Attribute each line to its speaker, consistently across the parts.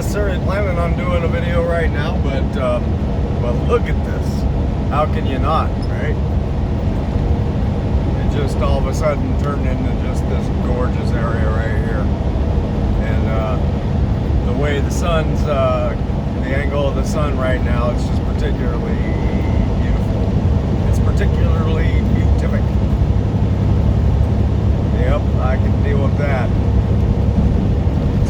Speaker 1: necessarily planning on doing a video right now, but look at this. How can you not, right? It just all of a sudden turned into just this gorgeous area right here. And the way the sun's, the angle of the sun right now, it's just particularly beautiful. It's particularly beatific. Yep, I can deal with that.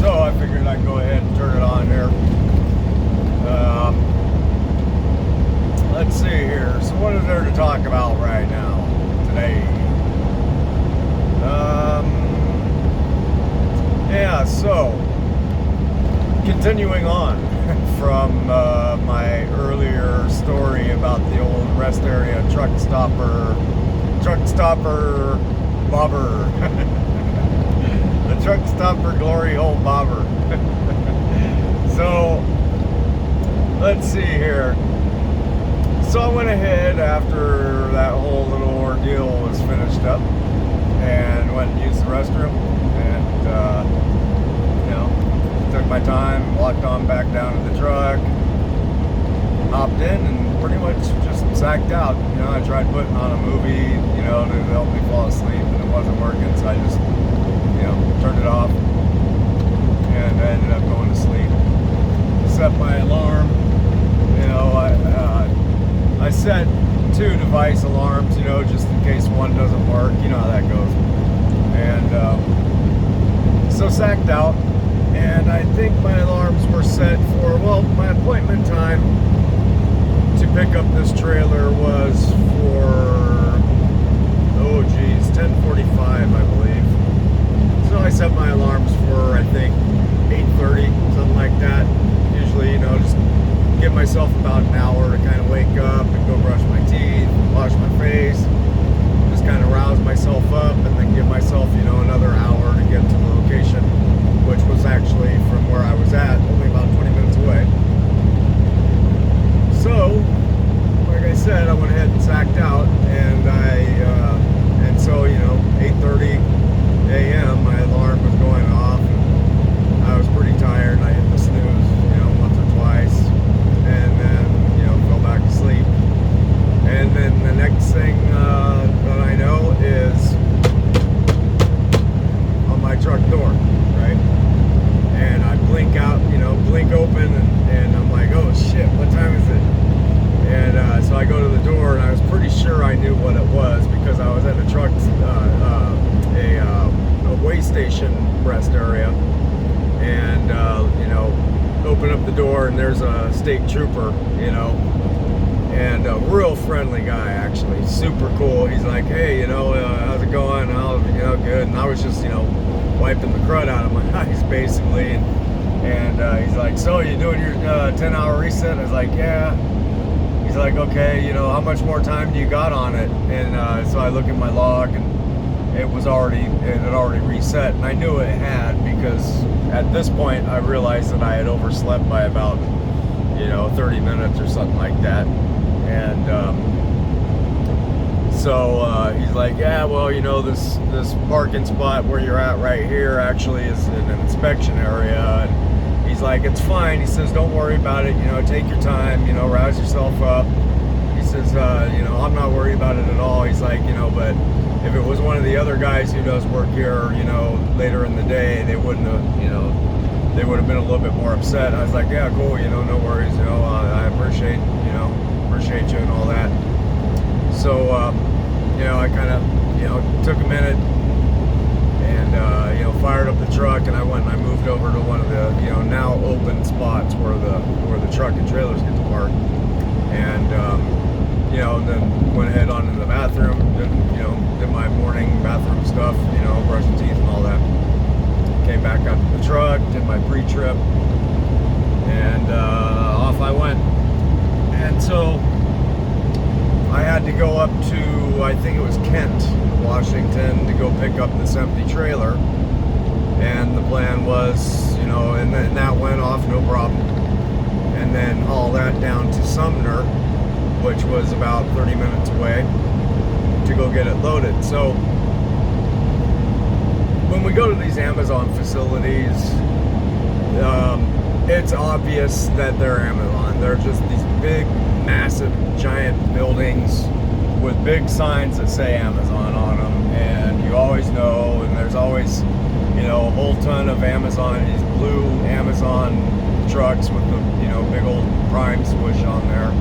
Speaker 1: So I figured I'd go ahead and turn it on here. Let's see here. So what is there to talk about right now, today? Yeah, so continuing on from my earlier story about the old rest area truck stopper bobber. The truck stopper glory hole bobber. So let's see here. So I went ahead after that whole little ordeal was finished up and went and used the restroom, and took my time, walked on back down to the truck, hopped in, and pretty much just sacked out. I tried putting on a movie, to help me fall asleep, and it wasn't working, so I just turned it off, and I ended up going to sleep. Set my alarm. I set 2 device alarms, just in case one doesn't work. You know how that goes. And so sacked out, and I think my alarms were set for, my appointment time to pick up this trailer was for 10:45, I believe. So I set my alarms for, I think, 8:30, something like that. Usually, just give myself about an hour to kind of wake up and go brush my teeth, wash my face, just kind of rouse myself up, and then give myself, another hour to get to the location, which was actually from where I was at, only about 20 minutes away. So, like I said, I went ahead and sacked out, and so 8:30 a.m. my alarm was going off, and I was pretty tired, and I hit the snooze, once or twice, and then fell back asleep. And then the next thing that I know is on my truck door, right? And I blink out, blink open, and I'm like, oh shit, what time is it? And so I go to the door, and I was pretty sure I knew what it was, because I was at a truck, a way station rest area, and open up the door, and there's a state trooper, and a real friendly guy, actually, super cool. He's like, hey, how's it going? Good. And I was just, wiping the crud out of my eyes, basically, and he's like, so you doing your 10-hour reset? I was like, yeah. He's like, okay, how much more time do you got on it? And so I look at my log, and it had already reset, and I knew it had, because at this point I realized that I had overslept by about 30 minutes or something like that. And so he's like, yeah, well, this parking spot where you're at right here actually is an inspection area. And he's like, it's fine. He says, don't worry about it. Take your time. Rouse yourself up. He says, I'm not worried about it at all. He's like, but if it was one of the other guys who does work here, later in the day, they wouldn't have, they would have been a little bit more upset. I was like, yeah, cool, no worries, I appreciate you and all that. So, I kind of, took a minute and, fired up the truck, and I went and I moved over to one of the, now open spots where the truck and trailers get to park. And, then went ahead on to the bathroom, did my morning bathroom stuff, brushing teeth and all that. Came back up to the truck, did my pre-trip, and off I went. And so I had to go up to, I think it was Kent, Washington, to go pick up this empty trailer. And the plan was, and then that went off, no problem. And then haul that down to Sumner, which was about 30 minutes away, to go get it loaded. So when we go to these Amazon facilities, it's obvious that they're Amazon. They're just these big, massive, giant buildings with big signs that say Amazon on them, and you always know. And there's always, a whole ton of Amazon, these blue Amazon trucks with the, big old Prime swoosh on there,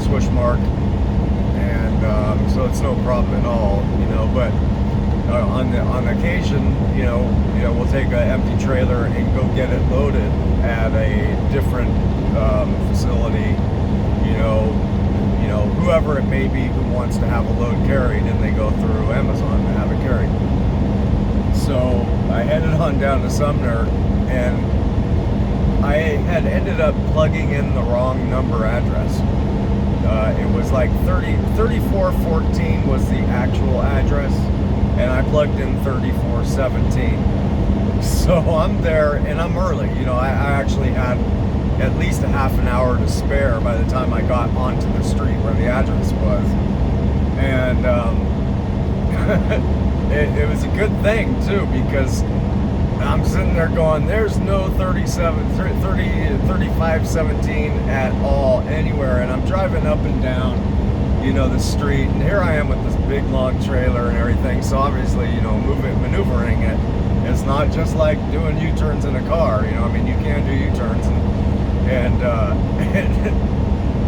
Speaker 1: swoosh mark, and so it's no problem at all, But on occasion, we'll take an empty trailer and go get it loaded at a different facility, whoever it may be who wants to have a load carried, and they go through Amazon to have it carried. So I headed on down to Sumner, and I had ended up plugging in the wrong number address. It was like 3414 was the actual address, and I plugged in 3417. So I'm there, and I'm early. I actually had at least a half an hour to spare by the time I got onto the street where the address was. And it was a good thing, too, because I'm sitting there going, there's no 3517 at all anywhere. And I'm driving up and down, the street. And here I am with this big, long trailer and everything. So obviously, maneuvering it. It's not just like doing U-turns in a car. You can do U-turns. And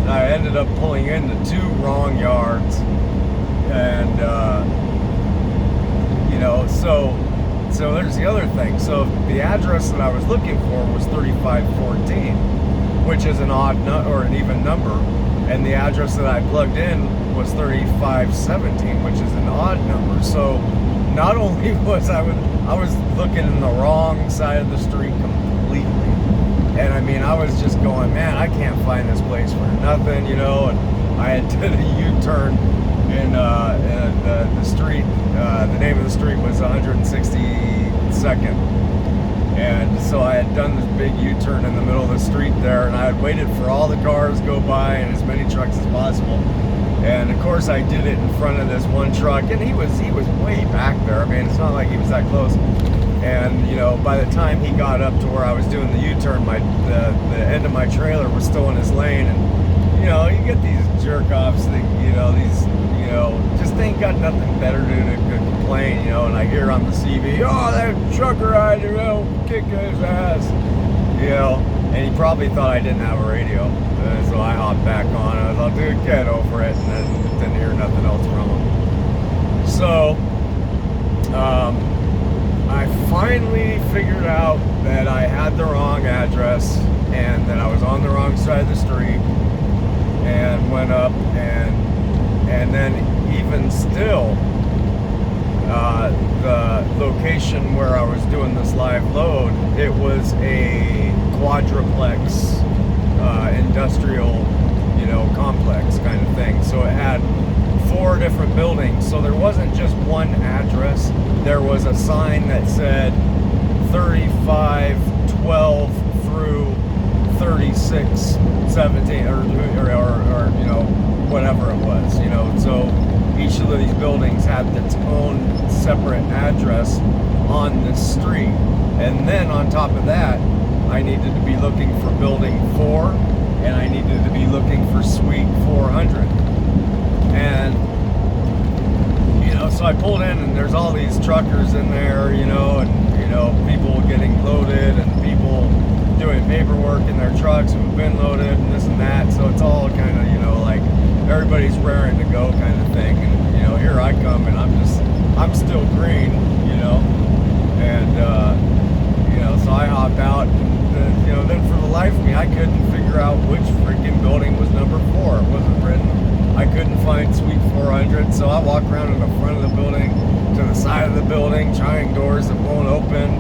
Speaker 1: I ended up pulling into two wrong yards. And, so there's the other thing. So the address that I was looking for was 3514, which is an odd or an even number. And the address that I plugged in was 3517, which is an odd number. So not only was I was looking in the wrong side of the street completely. And I was just going, man, I can't find this place for nothing, and I had did a U-turn in the street. The name of the street was 162nd. And so I had done this big U-turn in the middle of the street there, and I had waited for all the cars to go by and as many trucks as possible. And of course I did it in front of this one truck, and he was way back there. It's not like he was that close. And by the time he got up to where I was doing the U-turn, the end of my trailer was still in his lane. And you get these jerk-offs that just ain't got nothing better to do to complain, and I hear on the CV, oh, that trucker I kick his ass, and he probably thought I didn't have a radio. So I hopped back on, and I was like, dude, get over it, and then didn't hear nothing else from him. So I finally figured out that I had the wrong address and that I was on the wrong side of the street, and went up, and then even still, the location where I was doing this live load, it was a quadruplex industrial complex kind of thing. So it had 4 different buildings, so there wasn't just one address. There was a sign that said 3512 through 3617 or whatever it was, so each of these buildings had its own separate address on this street. And then on top of that, I needed to be looking for building 4, and I needed to be looking for suite 400. And so I pulled in, and there's all these truckers in there, and people getting loaded, and people doing paperwork in their trucks who've been loaded, and this and that. So it's all kind of, like everybody's raring to go kind of thing. And here I come, and I'm still green, and so I hopped out, and then for the life of me, I couldn't figure out which freaking building was number 4. It wasn't written. I couldn't find suite 400, so I walked around in the front of the building to the side of the building, trying doors that won't open.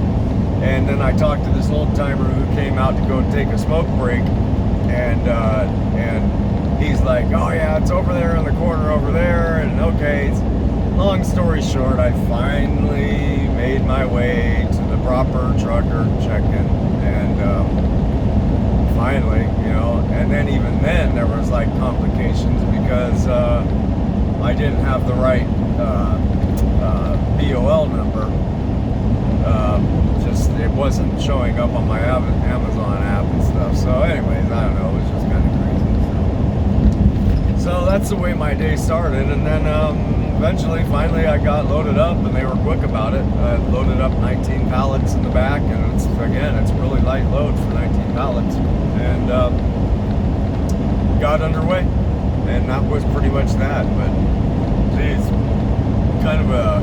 Speaker 1: And then I talked to this old timer who came out to go take a smoke break, and he's like, oh yeah, it's over there in the corner over there. And okay, long story short, I finally made my way to the proper trucker check-in, and finally, and then even then there was like complications because I didn't have the right BOL number. It wasn't showing up on my Amazon app, that's the way my day started. And then eventually, finally, I got loaded up, and they were quick about it. I loaded up 19 pallets in the back, and it's really light load for 19 pallets. And got underway, and that was pretty much that. But geez, kind of a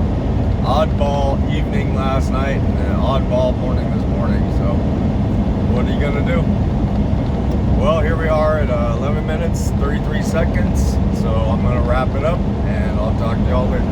Speaker 1: oddball evening last night and an oddball morning this morning. So what are you gonna do? Well, here we are at 11 minutes 33 seconds, so I'm gonna wrap it up, and I'll talk to y'all later.